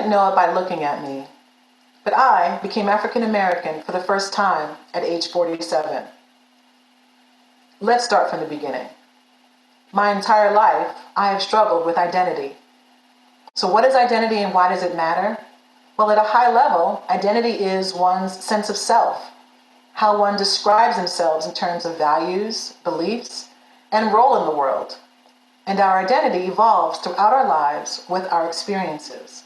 didn't know it by looking at me, but I became African American for the first time at age 47. Let's start from the beginning. My entire life, I have struggled with identity. So what is identity and why does it matter? Well, at a high level, identity is one's sense of self, how one describes themselves in terms of values, beliefs, and role in the world. And our identity evolves throughout our lives with our experiences.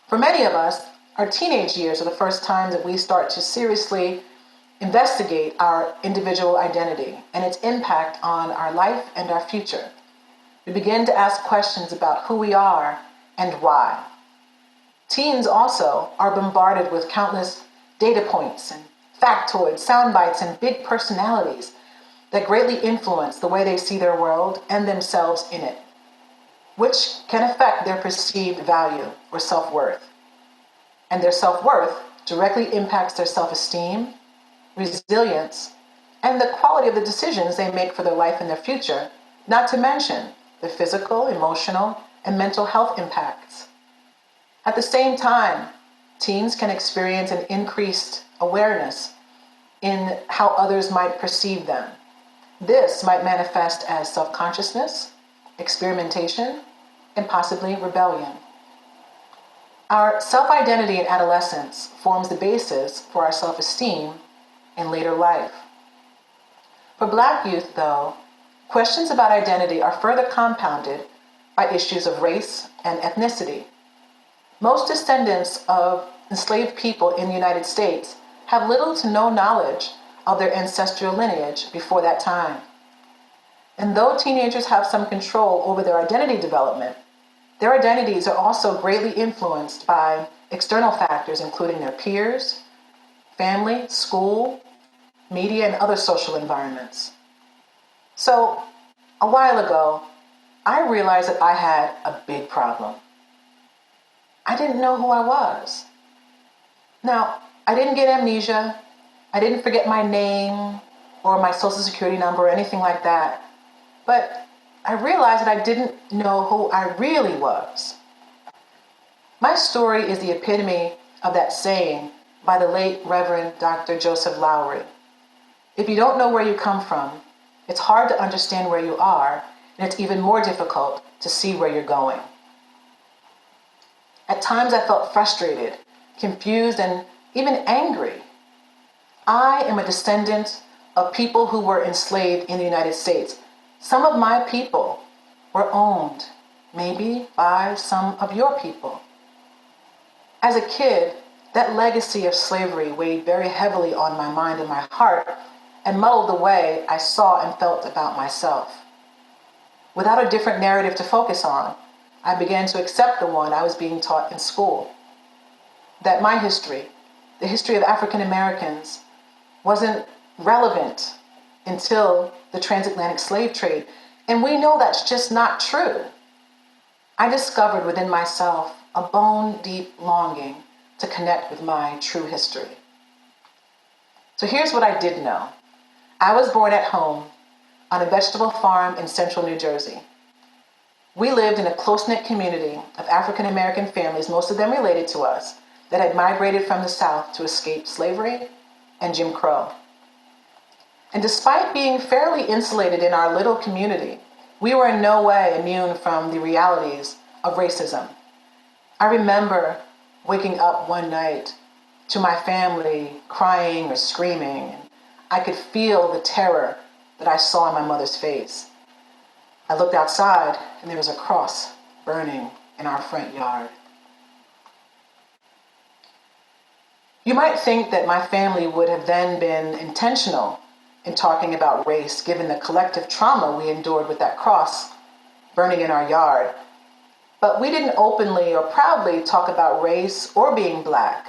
For many of us, our teenage years are the first time that we start to seriously investigate our individual identity and its impact on our life and our future. We begin to ask questions about who we are and why. Teens also are bombarded with countless data points and factoids, sound bites, and big personalities that greatly influence the way they see their world and themselves in it, which can affect their perceived value or self-worth. And their self-worth directly impacts their self-esteem, resilience, and the quality of the decisions they make for their life and their future, not to mention the physical, emotional, and mental health impacts. At the same time, teens can experience an increased awareness in how others might perceive them. This might manifest as self-consciousness, experimentation, and possibly rebellion. Our self-identity in adolescence forms the basis for our self-esteem in later life. For Black youth, though, questions about identity are further compounded by issues of race and ethnicity. Most descendants of enslaved people in the United States have little to no knowledge of their ancestral lineage before that time. And though teenagers have some control over their identity development, their identities are also greatly influenced by external factors, including their peers, family, school, media, and other social environments. So, a while ago, I realized that I had a big problem. I didn't know who I was. Now, I didn't get amnesia. I didn't forget my name or my social security number or anything like that. But I realized that I didn't know who I really was. My story is the epitome of that saying by the late Reverend Dr. Joseph Lowry. If you don't know where you come from, it's hard to understand where you are, and it's even more difficult to see where you're going. At times I felt frustrated, confused, and even angry. I am a descendant of people who were enslaved in the United States. Some of my people were owned, maybe by some of your people. As a kid, that legacy of slavery weighed very heavily on my mind and my heart and muddled the way I saw and felt about myself. Without a different narrative to focus on, I began to accept the one I was being taught in school. That my history, the history of African Americans, wasn't relevant until the transatlantic slave trade. And we know that's just not true. I discovered within myself a bone-deep longing to connect with my true history. So here's what I did know. I was born at home on a vegetable farm in central New Jersey. We lived in a close-knit community of African American families, most of them related to us, that had migrated from the South to escape slavery and Jim Crow. And despite being fairly insulated in our little community, we were in no way immune from the realities of racism. I remember waking up one night to my family crying or screaming. I could feel the terror that I saw in my mother's face. I looked outside and there was a cross burning in our front yard. You might think that my family would have then been intentional in talking about race, given the collective trauma we endured with that cross burning in our yard. But we didn't openly or proudly talk about race or being Black.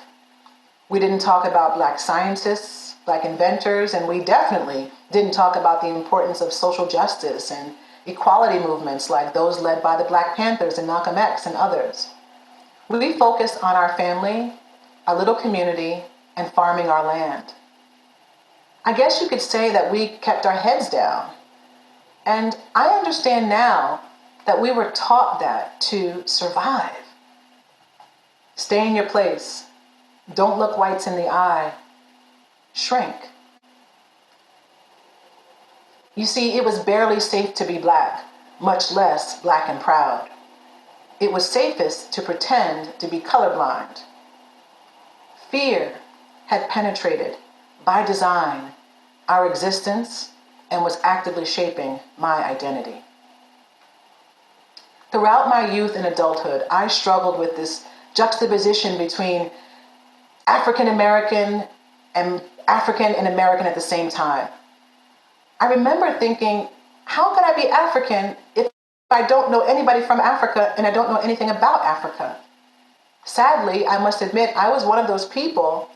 We didn't talk about Black scientists, Black inventors, and we definitely didn't talk about the importance of social justice and equality movements like those led by the Black Panthers and Malcolm X and others. We focused on our family, our little community, and farming our land. I guess you could say that we kept our heads down. And I understand now that we were taught that to survive. Stay in your place. Don't look whites in the eye. Shrink. You see, it was barely safe to be black, much less black and proud. It was safest to pretend to be colorblind. Fear had penetrated, by design, our existence and was actively shaping my identity. Throughout my youth and adulthood, I struggled with this juxtaposition between African American and American at the same time. I remember thinking, how can I be African if I don't know anybody from Africa and I don't know anything about Africa? Sadly, I must admit, I was one of those people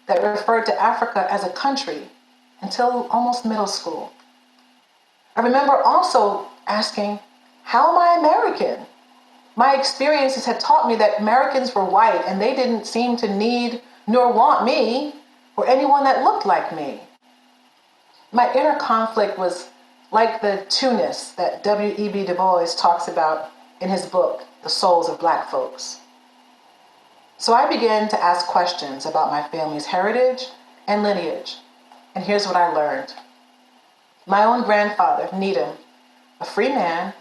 that referred to Africa as a country until almost middle school. I remember also asking, how am I American? My experiences had taught me that Americans were white and they didn't seem to need nor want me or anyone that looked like me. My inner conflict was like the two-ness that W.E.B. Du Bois talks about in his book, The Souls of Black Folks. So I began to ask questions about my family's heritage and lineage, and here's what I learned. My own grandfather, Needham, a free man,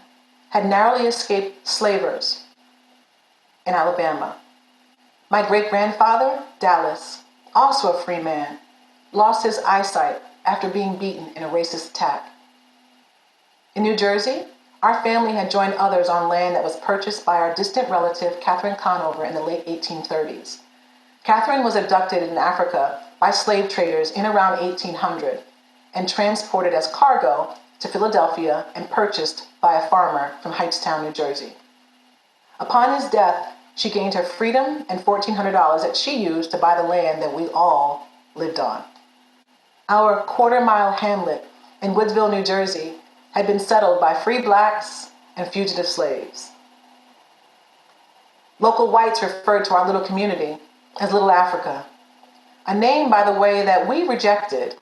had narrowly escaped slavers in Alabama. My great-grandfather, Dallas, also a free man, lost his eyesight after being beaten in a racist attack. In New Jersey, our family had joined others on land that was purchased by our distant relative, Catherine Conover, in the late 1830s. Catherine was abducted in Africa by slave traders in around 1800 and transported as cargo to Philadelphia and purchased by a farmer from Hightstown, New Jersey. Upon his death, she gained her freedom and $1,400 that she used to buy the land that we all lived on. Our quarter-mile hamlet in Woodsville, New Jersey, had been settled by free blacks and fugitive slaves. Local whites referred to our little community as Little Africa, a name, by the way, that we rejected,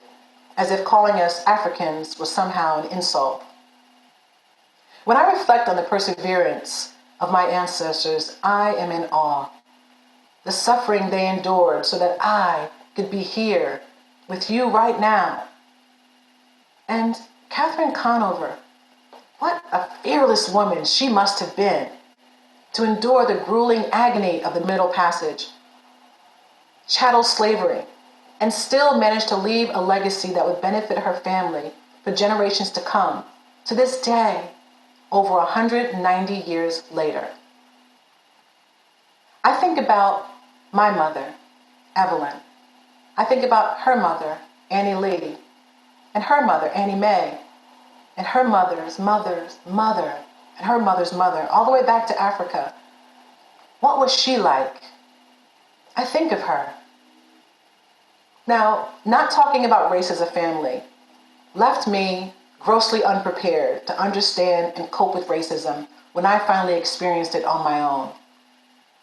as if calling us Africans was somehow an insult. When I reflect on the perseverance of my ancestors, I am in awe. The suffering they endured so that I could be here with you right now. And Catherine Conover, what a fearless woman she must have been to endure the grueling agony of the Middle Passage, chattel slavery, and still manage to leave a legacy that would benefit her family for generations to come, to this day, over 190 years later. I think about my mother, Evelyn. I think about her mother, Annie Lee, and her mother, Annie Mae, and her mother's mother's mother, and her mother's mother, all the way back to Africa. What was she like? I think of her. Now, not talking about race as a family left me grossly unprepared to understand and cope with racism when I finally experienced it on my own.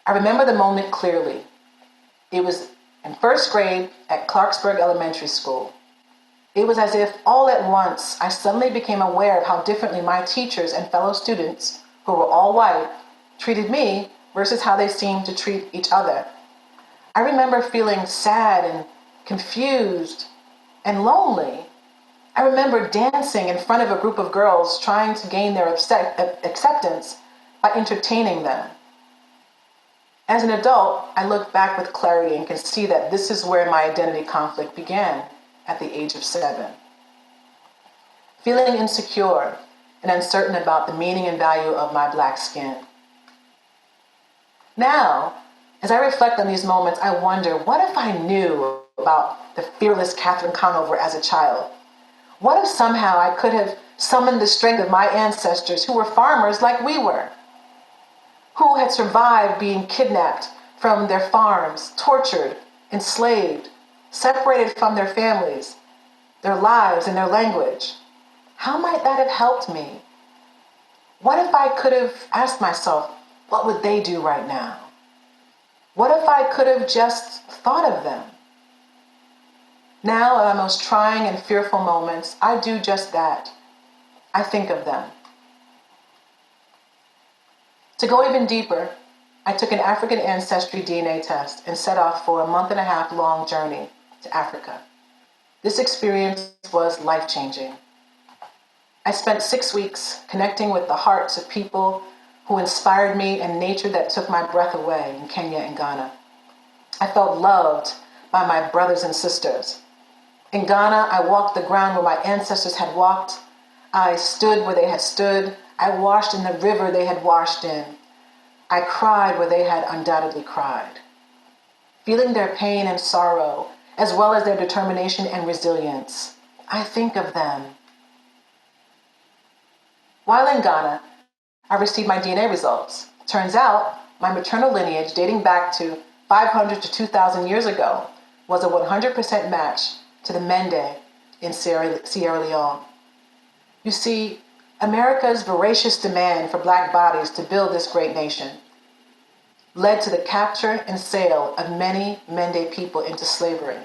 I remember the moment clearly. It was in first grade at Clarksburg Elementary School. It was as if all at once I suddenly became aware of how differently my teachers and fellow students, who were all white, treated me versus how they seemed to treat each other. I remember feeling sad and confused and lonely. I remember dancing in front of a group of girls trying to gain their acceptance by entertaining them. As an adult, I look back with clarity and can see that this is where my identity conflict began at the age of 7. Feeling insecure and uncertain about the meaning and value of my black skin. Now, as I reflect on these moments, I wonder, what if I knew about the fearless Catherine Conover as a child? What if somehow I could have summoned the strength of my ancestors who were farmers like we were, who had survived being kidnapped from their farms, tortured, enslaved, separated from their families, their lives, and their language? How might that have helped me? What if I could have asked myself, what would they do right now? What if I could have just thought of them? Now, at my most trying and fearful moments, I do just that. I think of them. To go even deeper, I took an African ancestry DNA test and set off for a 1.5 month long journey to Africa. This experience was life-changing. I spent 6 weeks connecting with the hearts of people who inspired me and nature that took my breath away in Kenya and Ghana. I felt loved by my brothers and sisters. In Ghana, I walked the ground where my ancestors had walked. I stood where they had stood. I washed in the river they had washed in. I cried where they had undoubtedly cried. Feeling their pain and sorrow, as well as their determination and resilience, I think of them. While in Ghana, I received my DNA results. Turns out, my maternal lineage, dating back to 500 to 2,000 years ago, was a 100% match to the Mende in Sierra Leone. You see, America's voracious demand for Black bodies to build this great nation led to the capture and sale of many Mende people into slavery.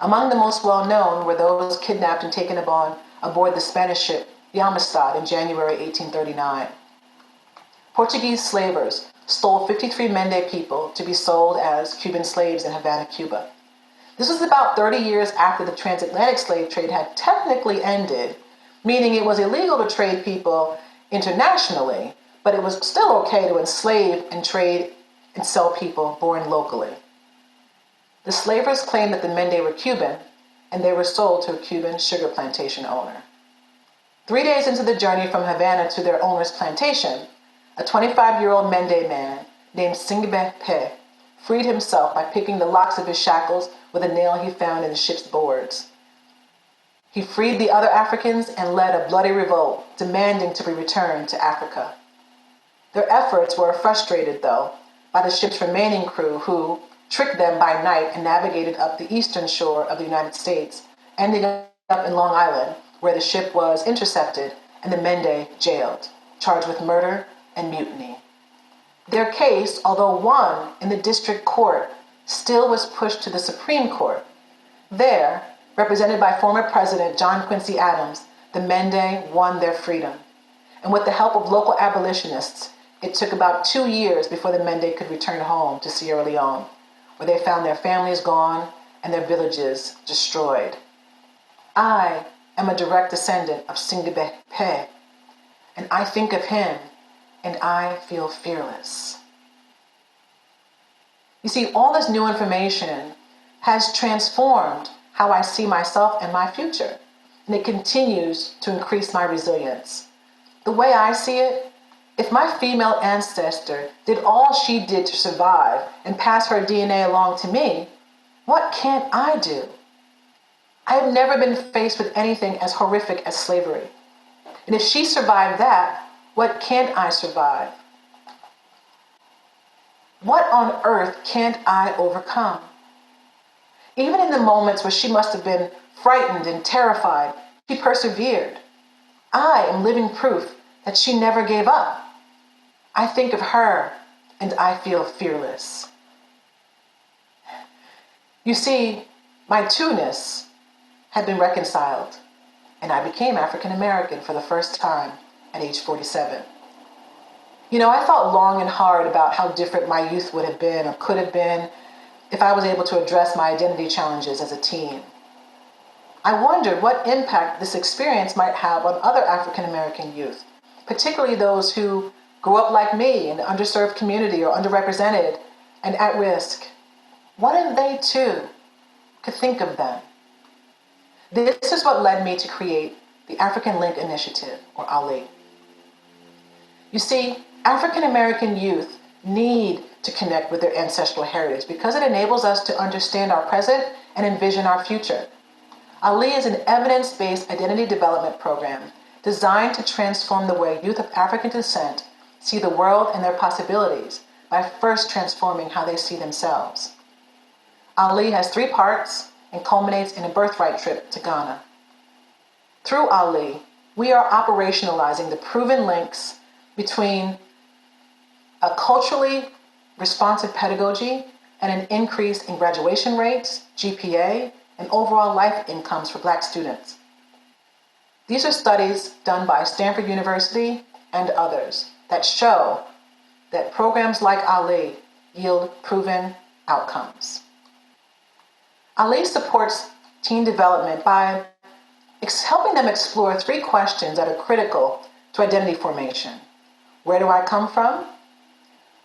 Among the most well-known were those kidnapped and taken aboard the Spanish ship, the Amistad, in January 1839. Portuguese slavers stole 53 Mende people to be sold as Cuban slaves in Havana, Cuba. This was about 30 years after the transatlantic slave trade had technically ended, meaning it was illegal to trade people internationally, but it was still okay to enslave and trade and sell people born locally. The slavers claimed that the Mende were Cuban, and they were sold to a Cuban sugar plantation owner. 3 days into the journey from Havana to their owner's plantation, a 25-year-old Mende man named Singbe freed himself by picking the locks of his shackles with a nail he found in the ship's boards. He freed the other Africans and led a bloody revolt, demanding to be returned to Africa. Their efforts were frustrated, though, by the ship's remaining crew, who tricked them by night and navigated up the eastern shore of the United States, ending up in Long Island, where the ship was intercepted and the Mende jailed, charged with murder and mutiny. Their case, although won in the district court, still was pushed to the Supreme Court. There, represented by former President John Quincy Adams, the Mende won their freedom. And with the help of local abolitionists, it took about 2 years before the Mende could return home to Sierra Leone, where they found their families gone and their villages destroyed. I am a direct descendant of Singbe, and I think of him and I feel fearless. You see, all this new information has transformed how I see myself and my future, and it continues to increase my resilience. The way I see it, if my female ancestor did all she did to survive and pass her DNA along to me, what can't I do? I have never been faced with anything as horrific as slavery. And if she survived that, what can't I survive? What on earth can't I overcome? Even in the moments where she must have been frightened and terrified, she persevered. I am living proof that she never gave up. I think of her and I feel fearless. You see, my two-ness had been reconciled, and I became African American for the first time at age 47. You know, I thought long and hard about how different my youth would have been or could have been if I was able to address my identity challenges as a teen. I wondered what impact this experience might have on other African American youth, particularly those who grew up like me in an underserved community or underrepresented and at risk. What if they too could think of them? This is what led me to create the African Link Initiative, or ALI. You see, African American youth need to connect with their ancestral heritage because it enables us to understand our present and envision our future. ALI is an evidence-based identity development program designed to transform the way youth of African descent see the world and their possibilities by first transforming how they see themselves. ALI has 3 parts and culminates in a birthright trip to Ghana. Through ALI, we are operationalizing the proven links between a culturally responsive pedagogy and an increase in graduation rates, GPA, and overall life incomes for Black students. These are studies done by Stanford University and others that show that programs like Ali yield proven outcomes. Ali supports teen development by helping them explore 3 questions that are critical to identity formation. Where do I come from?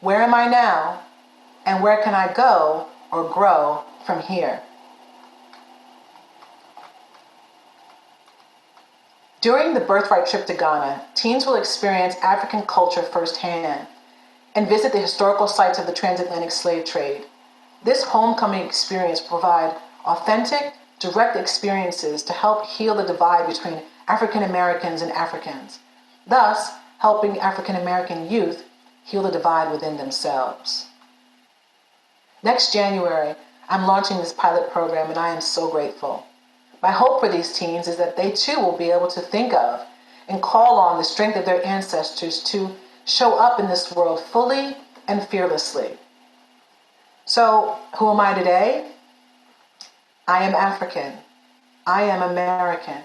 Where am I now? And where can I go or grow from here? During the birthright trip to Ghana, teens will experience African culture firsthand and visit the historical sites of the transatlantic slave trade. This homecoming experience will provide authentic, direct experiences to help heal the divide between African Americans and Africans, thus helping African American youth heal the divide within themselves. Next January, I'm launching this pilot program, and I am so grateful. My hope for these teens is that they too will be able to think of and call on the strength of their ancestors to show up in this world fully and fearlessly. So, who am I today? I am African. I am American.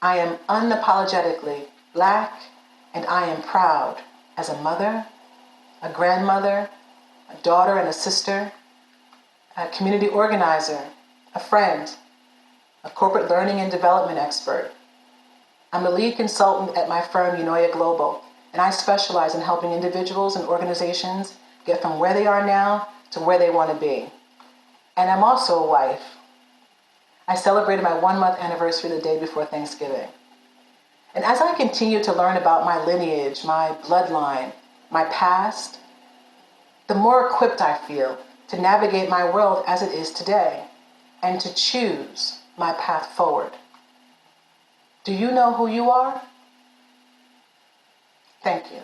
I am unapologetically Black, and I am proud as a mother, a grandmother, a daughter and a sister, a community organizer, a friend, a corporate learning and development expert. I'm a lead consultant at my firm, Eunoia Global, and I specialize in helping individuals and organizations get from where they are now to where they want to be. And I'm also a wife. I celebrated my 1-month anniversary the day before Thanksgiving. And as I continue to learn about my lineage, my bloodline, my past, the more equipped I feel to navigate my world as it is today and to choose my path forward. Do you know who you are? Thank you.